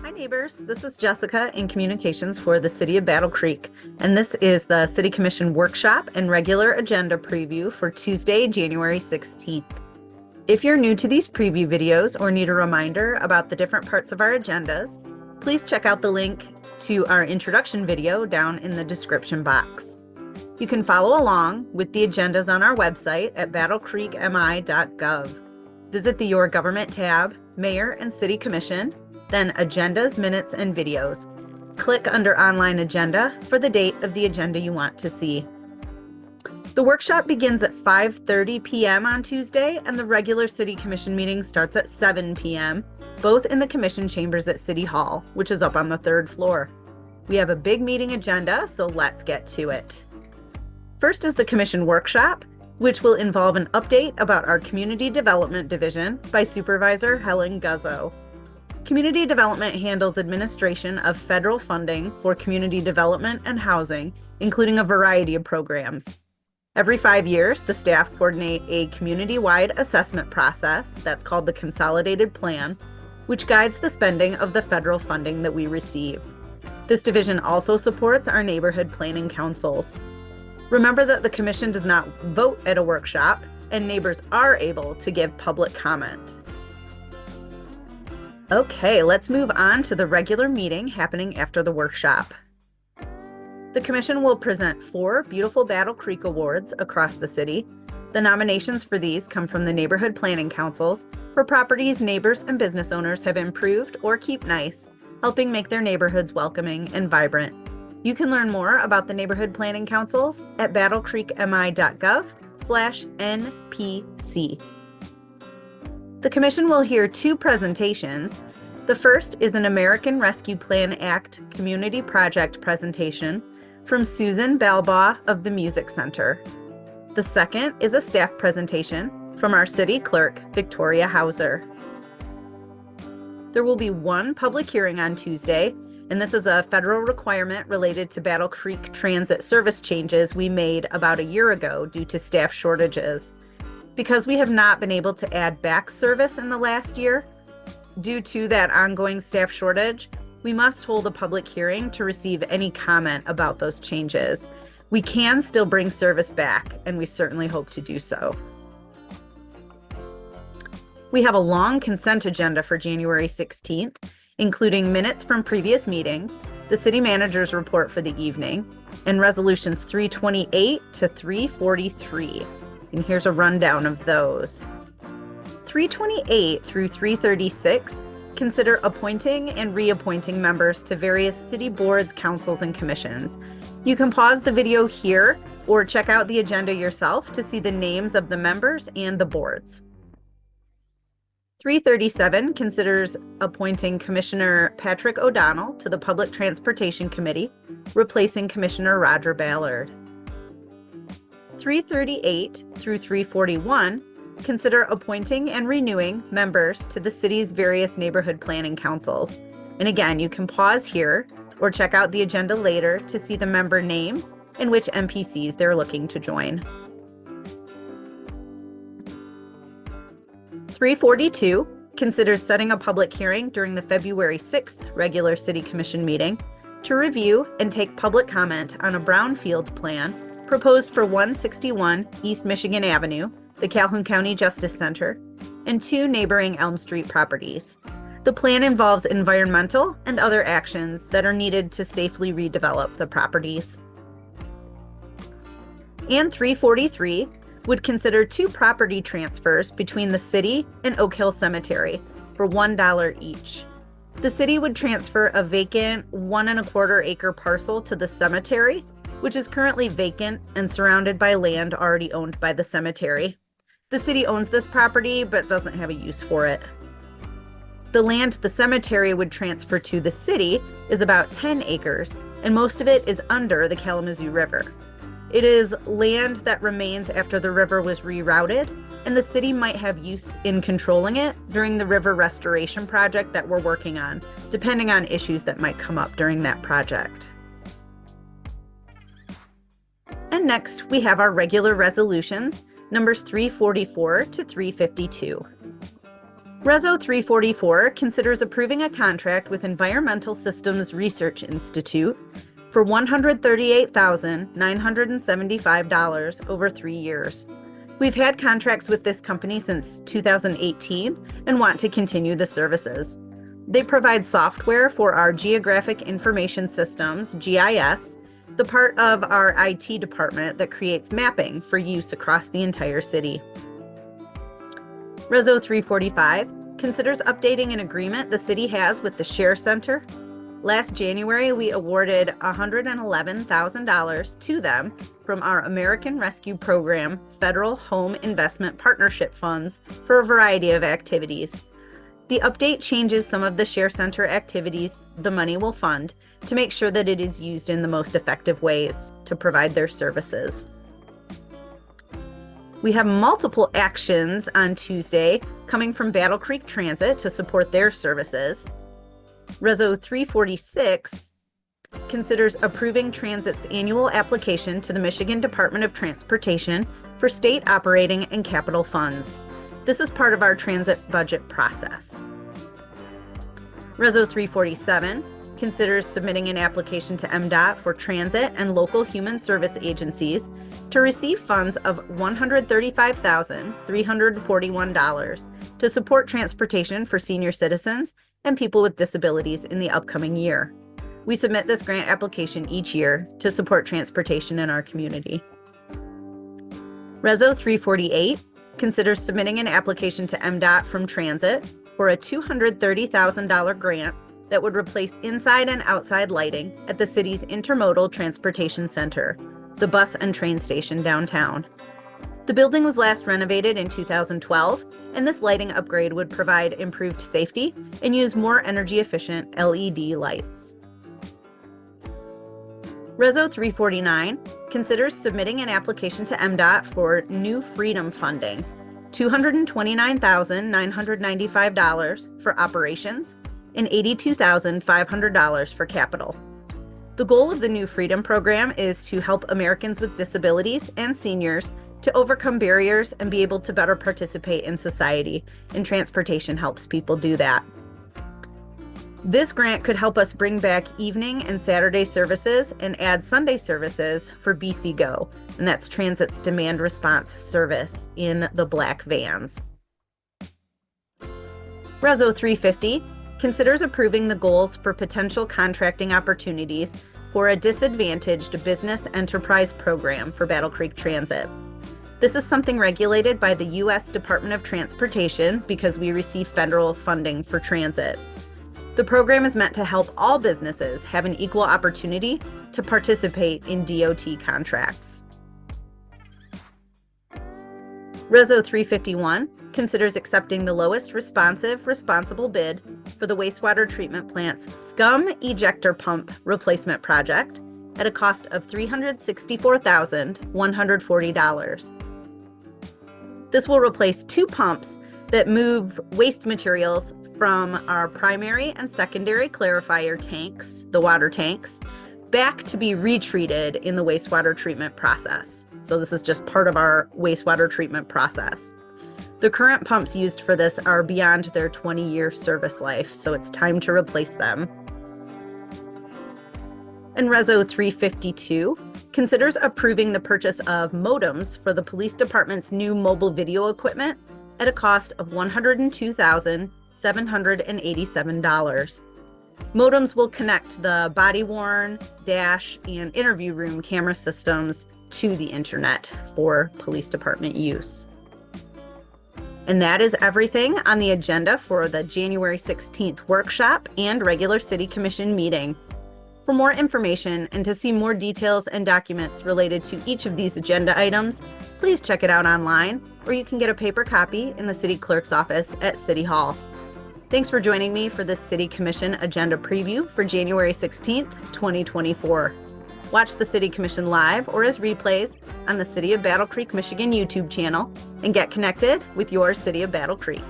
Hi neighbors, this is Jessica in communications for the City of Battle Creek, and this is the City Commission workshop and regular agenda preview for Tuesday, January 16th. If you're new to these preview videos or need a reminder about the different parts of our agendas, please check out the link to our introduction video down in the description box. You can follow along with the agendas on our website at battlecreekmi.gov. Visit the Your Government tab, Mayor and City Commission, then Agendas, Minutes, and Videos. Click under Online Agenda for the date of the agenda you want to see. The workshop begins at 5:30 p.m. on Tuesday, and the regular City Commission meeting starts at 7 p.m., both in the Commission chambers at City Hall, which is up on the 3rd floor. We have a big meeting agenda, so let's get to it. First is the Commission workshop, which will involve an update about our Community Development Division by Supervisor Helen Guzzo. Community Development handles administration of federal funding for community development and housing, including a variety of programs. Every 5 years, the staff coordinate a community-wide assessment process that's called the Consolidated Plan, which guides the spending of the federal funding that we receive. This division also supports our neighborhood planning councils. Remember that the Commission does not vote at a workshop, and neighbors are able to give public comment. Okay, let's move on to the regular meeting happening after the workshop. The Commission will present 4 Beautiful Battle Creek Awards across the city. The nominations for these come from the neighborhood planning councils for properties neighbors and business owners have improved or keep nice, helping make their neighborhoods welcoming and vibrant. You can learn more about the neighborhood planning councils at battlecreekmi.gov/NPC. The Commission will hear 2 presentations. The first is an American Rescue Plan Act Community Project presentation from Susan Balbaugh of the Music Center. The second is a staff presentation from our city clerk, Victoria Hauser. There will be 1 public hearing on Tuesday, and this is a federal requirement related to Battle Creek transit service changes we made about a year ago due to staff shortages. Because we have not been able to add back service in the last year, due to that ongoing staff shortage, we must hold a public hearing to receive any comment about those changes. We can still bring service back, and we certainly hope to do so. We have a long consent agenda for January 16th, including minutes from previous meetings, the city manager's report for the evening, and resolutions 328 to 343. And here's a rundown of those. 328 through 336 consider appointing and reappointing members to various city boards, councils, and commissions. You can pause the video here or check out the agenda yourself to see the names of the members and the boards. 337 considers appointing Commissioner Patrick O'Donnell to the Public Transportation Committee, replacing Commissioner Roger Ballard. 338 through 341 consider appointing and renewing members to the city's various neighborhood planning councils. And again, you can pause here or check out the agenda later to see the member names and which NPCs they're looking to join. 342 considers setting a public hearing during the February 6th regular City Commission meeting to review and take public comment on a brownfield plan proposed for 161 East Michigan Avenue, the Calhoun County Justice Center, and 2 neighboring Elm Street properties. The plan involves environmental and other actions that are needed to safely redevelop the properties. And 343 would consider 2 property transfers between the city and Oak Hill Cemetery for $1 each. The city would transfer a vacant 1¼ acre parcel to the cemetery, which is currently vacant and surrounded by land already owned by the cemetery. The city owns this property but doesn't have a use for it. The land the cemetery would transfer to the city is about 10 acres, and most of it is under the Kalamazoo River. It is land that remains after the river was rerouted, and the city might have use in controlling it during the river restoration project that we're working on, depending on issues that might come up during that project. And next, we have our regular resolutions, numbers 344 to 352. Reso 344 considers approving a contract with Environmental Systems Research Institute for $138,975 over 3 years. We've had contracts with this company since 2018 and want to continue the services. They provide software for our Geographic Information Systems, GIS, the part of our IT department that creates mapping for use across the entire city. Reso 345 considers updating an agreement the city has with the Share Center. Last January, we awarded $111,000 to them from our American Rescue Program Federal Home Investment Partnership funds for a variety of activities. The update changes some of the Share Center activities the money will fund to make sure that it is used in the most effective ways to provide their services. We have multiple actions on Tuesday coming from Battle Creek Transit to support their services. Reso 346 considers approving Transit's annual application to the Michigan Department of Transportation for state operating and capital funds. This is part of our transit budget process. Reso 347 considers submitting an application to MDOT for transit and local human service agencies to receive funds of $135,341 to support transportation for senior citizens and people with disabilities in the upcoming year. We submit this grant application each year to support transportation in our community. Reso 348 considers submitting an application to MDOT from Transit for a $230,000 grant that would replace inside and outside lighting at the city's Intermodal Transportation Center, the bus and train station downtown. The building was last renovated in 2012, and this lighting upgrade would provide improved safety and use more energy-efficient LED lights. Reso 349 considers submitting an application to MDOT for New Freedom funding, $229,995 for operations and $82,500 for capital. The goal of the New Freedom program is to help Americans with disabilities and seniors to overcome barriers and be able to better participate in society, and transportation helps people do that. This grant could help us bring back evening and Saturday services and add Sunday services for BC Go, and that's Transit's demand response service in the black vans. Reso 350 considers approving the goals for potential contracting opportunities for a disadvantaged business enterprise program for Battle Creek Transit. This is something regulated by the U.S. Department of Transportation because we receive federal funding for transit. The program is meant to help all businesses have an equal opportunity to participate in DOT contracts. Reso 351 considers accepting the lowest responsible bid for the wastewater treatment plant's scum ejector pump replacement project at a cost of $364,140. This will replace 2 pumps that move waste materials from our primary and secondary clarifier tanks, the water tanks, back to be retreated in the wastewater treatment process. So this is just part of our wastewater treatment process. The current pumps used for this are beyond their 20-year service life, so it's time to replace them. And Reso 352 considers approving the purchase of modems for the police department's new mobile video equipment at a cost of $102,787. Modems will connect the body-worn, dash, and interview room camera systems to the internet for police department use. And that is everything on the agenda for the January 16th workshop and regular City Commission meeting. For more information and to see more details and documents related to each of these agenda items, please check it out online, or you can get a paper copy in the City Clerk's office at City Hall. Thanks for joining me for this City Commission agenda preview for January 16th, 2024. Watch the City Commission live or as replays on the City of Battle Creek, Michigan YouTube channel and get connected with your City of Battle Creek.